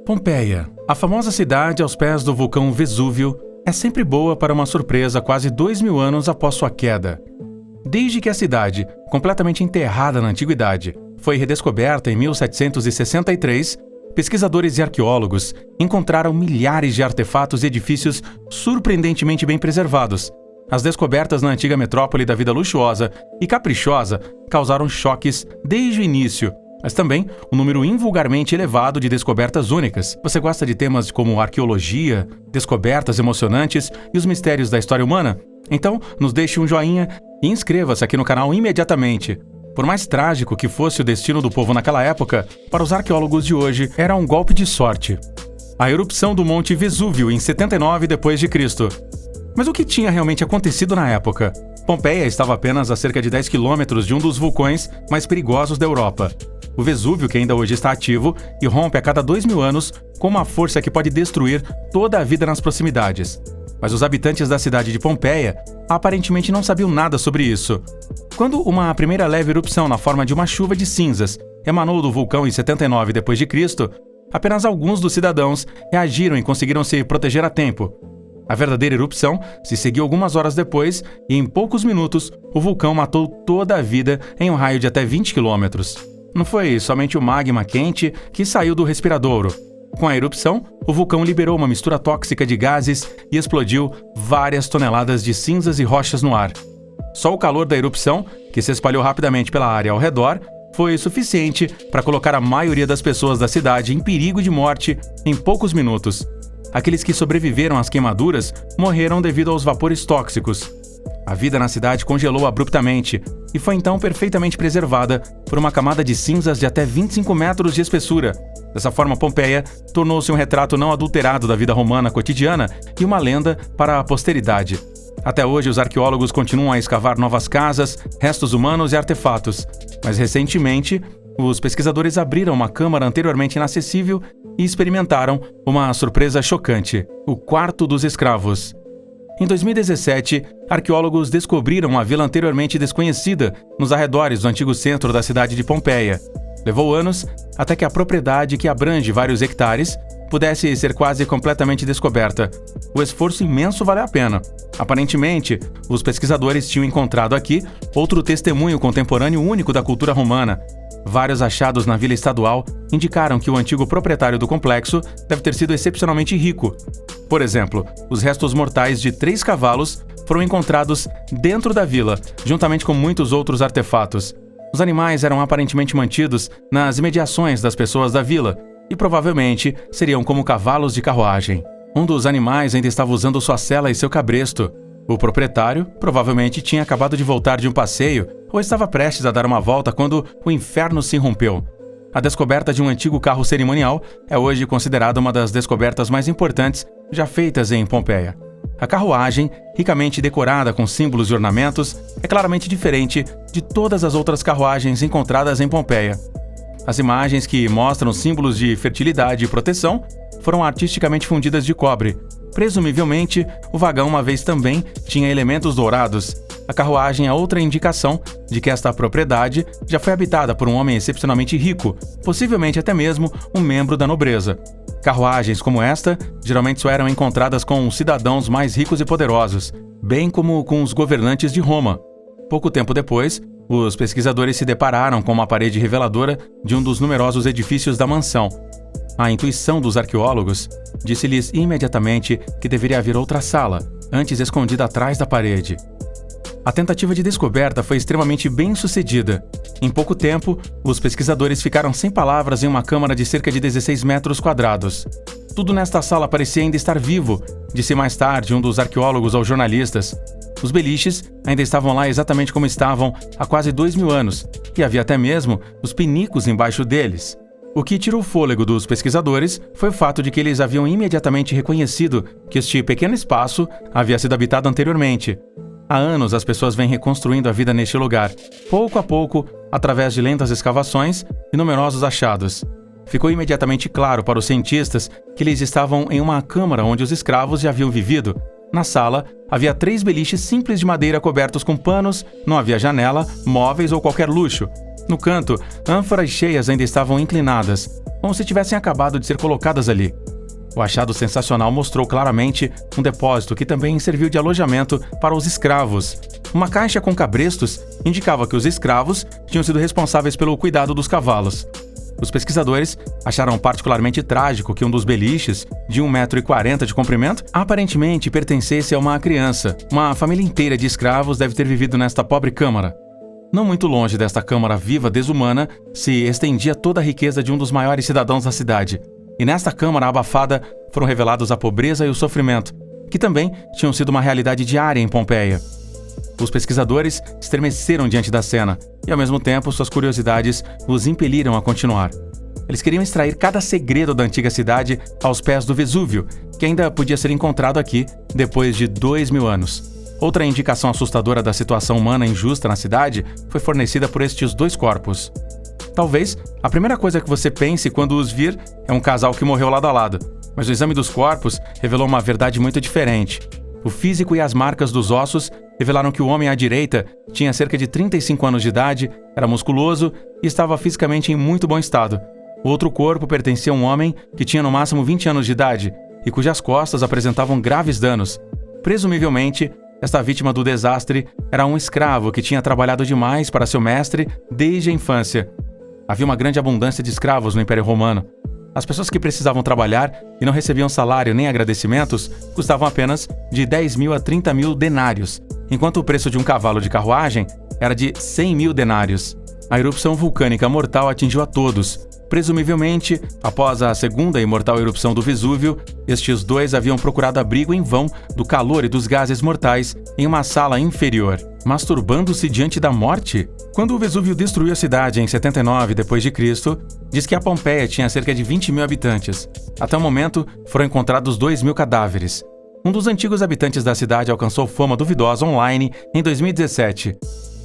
Pompeia, a famosa cidade aos pés do vulcão Vesúvio, é sempre boa para uma surpresa quase 2000 anos após sua queda. Desde que a cidade, completamente enterrada na antiguidade, foi redescoberta em 1763, pesquisadores e arqueólogos encontraram milhares de artefatos e edifícios surpreendentemente bem preservados. As descobertas na antiga metrópole da vida luxuosa e caprichosa causaram choques desde o início, mas também um número invulgarmente elevado de descobertas únicas. Você gosta de temas como arqueologia, descobertas emocionantes e os mistérios da história humana? Então, nos deixe um joinha e inscreva-se aqui no canal imediatamente. Por mais trágico que fosse o destino do povo naquela época, para os arqueólogos de hoje era um golpe de sorte. A erupção do Monte Vesúvio em 79 d.C. Mas o que tinha realmente acontecido na época? Pompeia estava apenas a cerca de 10 quilômetros de um dos vulcões mais perigosos da Europa. O Vesúvio, que ainda hoje está ativo e rompe a cada 2000 anos com uma força que pode destruir toda a vida nas proximidades. Mas os habitantes da cidade de Pompeia aparentemente não sabiam nada sobre isso. Quando uma primeira leve erupção na forma de uma chuva de cinzas emanou do vulcão em 79 d.C., apenas alguns dos cidadãos reagiram e conseguiram se proteger a tempo. A verdadeira erupção se seguiu algumas horas depois e, em poucos minutos, o vulcão matou toda a vida em um raio de até 20 quilômetros. Não foi somente o magma quente que saiu do respiradouro. Com a erupção, o vulcão liberou uma mistura tóxica de gases e explodiu várias toneladas de cinzas e rochas no ar. Só o calor da erupção, que se espalhou rapidamente pela área ao redor, foi suficiente para colocar a maioria das pessoas da cidade em perigo de morte em poucos minutos. Aqueles que sobreviveram às queimaduras morreram devido aos vapores tóxicos. A vida na cidade congelou abruptamente e foi então perfeitamente preservada por uma camada de cinzas de até 25 metros de espessura. Dessa forma, Pompeia tornou-se um retrato não adulterado da vida romana cotidiana e uma lenda para a posteridade. Até hoje, os arqueólogos continuam a escavar novas casas, restos humanos e artefatos. Mas recentemente, os pesquisadores abriram uma câmara anteriormente inacessível e experimentaram uma surpresa chocante: o Quarto dos Escravos. Em 2017, arqueólogos descobriram uma vila anteriormente desconhecida nos arredores do antigo centro da cidade de Pompeia. Levou anos até que a propriedade, que abrange vários hectares, pudesse ser quase completamente descoberta. O esforço imenso vale a pena. Aparentemente, os pesquisadores tinham encontrado aqui outro testemunho contemporâneo único da cultura romana. Vários achados na vila estadual indicaram que o antigo proprietário do complexo deve ter sido excepcionalmente rico. Por exemplo, os restos mortais de 3 cavalos foram encontrados dentro da vila, juntamente com muitos outros artefatos. Os animais eram aparentemente mantidos nas imediações das pessoas da vila e provavelmente seriam como cavalos de carruagem. Um dos animais ainda estava usando sua sela e seu cabresto. O proprietário provavelmente tinha acabado de voltar de um passeio ou estava prestes a dar uma volta quando o inferno se irrompeu. A descoberta de um antigo carro cerimonial é hoje considerada uma das descobertas mais importantes já feitas em Pompeia. A carruagem, ricamente decorada com símbolos e ornamentos, é claramente diferente de todas as outras carruagens encontradas em Pompeia. As imagens que mostram símbolos de fertilidade e proteção foram artisticamente fundidas de cobre. Presumivelmente, o vagão uma vez também tinha elementos dourados. A carruagem é outra indicação de que esta propriedade já foi habitada por um homem excepcionalmente rico, possivelmente até mesmo um membro da nobreza. Carruagens como esta geralmente só eram encontradas com os cidadãos mais ricos e poderosos, bem como com os governantes de Roma. Pouco tempo depois, os pesquisadores se depararam com uma parede reveladora de um dos numerosos edifícios da mansão. A intuição dos arqueólogos disse-lhes imediatamente que deveria haver outra sala, antes escondida atrás da parede. A tentativa de descoberta foi extremamente bem sucedida. Em pouco tempo, os pesquisadores ficaram sem palavras em uma câmara de cerca de 16 metros quadrados. Tudo nesta sala parecia ainda estar vivo, disse mais tarde um dos arqueólogos aos jornalistas. Os beliches ainda estavam lá exatamente como estavam há quase 2000 anos, e havia até mesmo os pinicos embaixo deles. O que tirou o fôlego dos pesquisadores foi o fato de que eles haviam imediatamente reconhecido que este pequeno espaço havia sido habitado anteriormente. Há anos as pessoas vêm reconstruindo a vida neste lugar, pouco a pouco, através de lentas escavações e numerosos achados. Ficou imediatamente claro para os cientistas que eles estavam em uma câmara onde os escravos já haviam vivido. Na sala, havia 3 beliches simples de madeira cobertos com panos, não havia janela, móveis ou qualquer luxo. No canto, ânforas cheias ainda estavam inclinadas. como se tivessem acabado de ser colocadas ali. O achado sensacional mostrou claramente um depósito que também serviu de alojamento para os escravos. Uma caixa com cabrestos indicava que os escravos tinham sido responsáveis pelo cuidado dos cavalos. Os pesquisadores acharam particularmente trágico que um dos beliches, de 1,40 m de comprimento, aparentemente pertencesse a uma criança. Uma família inteira de escravos deve ter vivido nesta pobre câmara. Não muito longe desta câmara viva desumana se estendia toda a riqueza de um dos maiores cidadãos da cidade. E nesta câmara abafada foram revelados a pobreza e o sofrimento, que também tinham sido uma realidade diária em Pompeia. Os pesquisadores estremeceram diante da cena e, ao mesmo tempo, suas curiosidades os impeliram a continuar. Eles queriam extrair cada segredo da antiga cidade aos pés do Vesúvio, que ainda podia ser encontrado aqui depois de 2.000 anos. Outra indicação assustadora da situação humana injusta na cidade foi fornecida por estes dois corpos. Talvez a primeira coisa que você pense quando os vir é um casal que morreu lado a lado, mas o exame dos corpos revelou uma verdade muito diferente. O físico e as marcas dos ossos revelaram que o homem à direita tinha cerca de 35 anos de idade, era musculoso e estava fisicamente em muito bom estado. O outro corpo pertencia a um homem que tinha no máximo 20 anos de idade e cujas costas apresentavam graves danos. Presumivelmente, esta vítima do desastre era um escravo que tinha trabalhado demais para seu mestre desde a infância. Havia uma grande abundância de escravos no Império Romano. As pessoas que precisavam trabalhar e não recebiam salário nem agradecimentos custavam apenas de 10.000 a 30.000 denários, enquanto o preço de um cavalo de carruagem era de 100.000 denários. A erupção vulcânica mortal atingiu a todos. Presumivelmente, após a segunda e mortal erupção do Vesúvio, estes dois haviam procurado abrigo em vão do calor e dos gases mortais em uma sala inferior. Masturbando-se diante da morte? Quando o Vesúvio destruiu a cidade em 79 d.C., diz que a Pompeia tinha cerca de 20.000 habitantes. Até o momento, foram encontrados 2.000 cadáveres. Um dos antigos habitantes da cidade alcançou fama duvidosa online em 2017.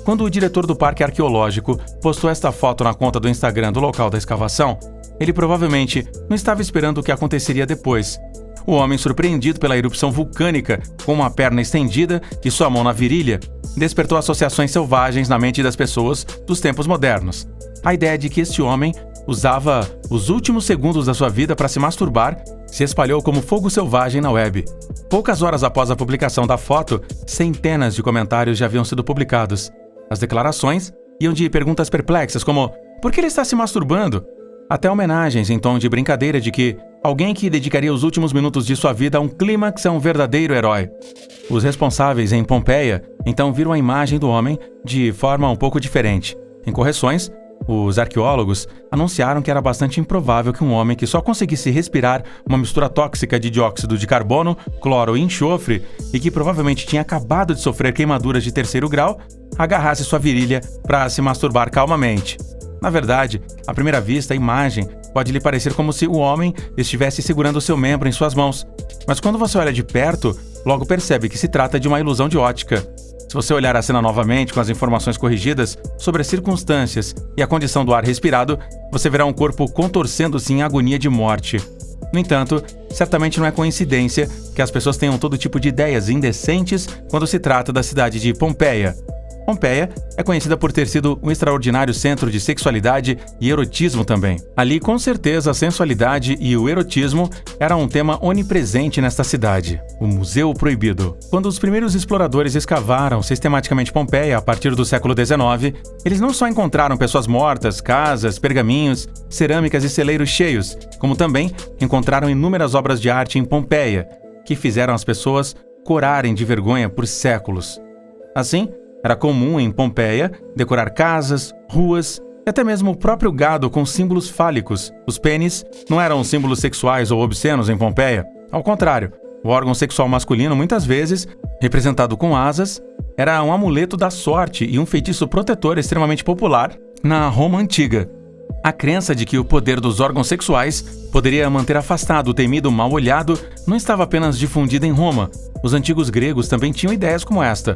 Quando o diretor do parque arqueológico postou esta foto na conta do Instagram do local da escavação, ele provavelmente não estava esperando o que aconteceria depois. O homem, surpreendido pela erupção vulcânica, com uma perna estendida e sua mão na virilha, despertou associações selvagens na mente das pessoas dos tempos modernos. A ideia de que este homem usava os últimos segundos da sua vida para se masturbar se espalhou como fogo selvagem na web. Poucas horas após a publicação da foto, centenas de comentários já haviam sido publicados. As declarações iam de perguntas perplexas como "Por que ele está se masturbando?", até homenagens em tom de brincadeira de que alguém que dedicaria os últimos minutos de sua vida a um clímax é um verdadeiro herói. Os responsáveis em Pompeia então viram a imagem do homem de forma um pouco diferente. Em correções, os arqueólogos anunciaram que era bastante improvável que um homem que só conseguisse respirar uma mistura tóxica de dióxido de carbono, cloro e enxofre e que provavelmente tinha acabado de sofrer queimaduras de 3º grau, agarrasse sua virilha para se masturbar calmamente. Na verdade, à primeira vista, a imagem pode lhe parecer como se o homem estivesse segurando seu membro em suas mãos, mas quando você olha de perto, logo percebe que se trata de uma ilusão de ótica. Se você olhar a cena novamente com as informações corrigidas sobre as circunstâncias e a condição do ar respirado, você verá um corpo contorcendo-se em agonia de morte. No entanto, certamente não é coincidência que as pessoas tenham todo tipo de ideias indecentes quando se trata da cidade de Pompeia. Pompeia é conhecida por ter sido um extraordinário centro de sexualidade e erotismo também. Ali, com certeza, a sensualidade e o erotismo eram um tema onipresente nesta cidade. O Museu Proibido. Quando os primeiros exploradores escavaram sistematicamente Pompeia a partir do século XIX, eles não só encontraram pessoas mortas, casas, pergaminhos, cerâmicas e celeiros cheios, como também encontraram inúmeras obras de arte em Pompeia, que fizeram as pessoas corarem de vergonha por séculos. Assim, era comum em Pompeia decorar casas, ruas e até mesmo o próprio gado com símbolos fálicos. Os pênis não eram símbolos sexuais ou obscenos em Pompeia. Ao contrário, o órgão sexual masculino, muitas vezes, representado com asas, era um amuleto da sorte e um feitiço protetor extremamente popular na Roma antiga. A crença de que o poder dos órgãos sexuais poderia manter afastado o temido mal-olhado não estava apenas difundida em Roma. Os antigos gregos também tinham ideias como esta.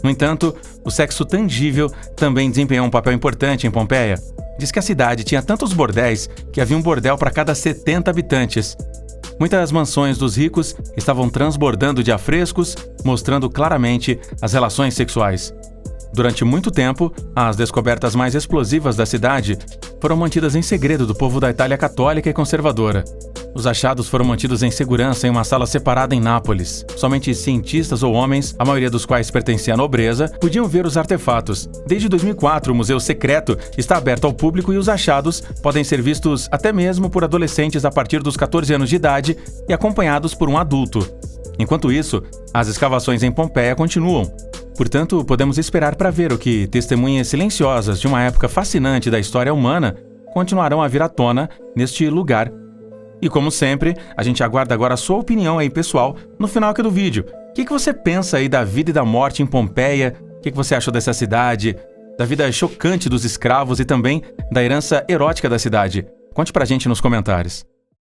No entanto, o sexo tangível também desempenhou um papel importante em Pompeia. Diz que a cidade tinha tantos bordéis que havia um bordel para cada 70 habitantes. Muitas mansões dos ricos estavam transbordando de afrescos, mostrando claramente as relações sexuais. Durante muito tempo, as descobertas mais explosivas da cidade foram mantidas em segredo do povo da Itália católica e conservadora. Os achados foram mantidos em segurança em uma sala separada em Nápoles. Somente cientistas ou homens, a maioria dos quais pertencia à nobreza, podiam ver os artefatos. Desde 2004, o Museu Secreto está aberto ao público e os achados podem ser vistos até mesmo por adolescentes a partir dos 14 anos de idade e acompanhados por um adulto. Enquanto isso, as escavações em Pompeia continuam. Portanto, podemos esperar para ver o que testemunhas silenciosas de uma época fascinante da história humana continuarão a vir à tona neste lugar. E como sempre, a gente aguarda agora a sua opinião aí, pessoal, no final aqui do vídeo. O que você pensa aí da vida e da morte em Pompeia? O que você achou dessa cidade? Da vida chocante dos escravos e também da herança erótica da cidade? Conte pra gente nos comentários.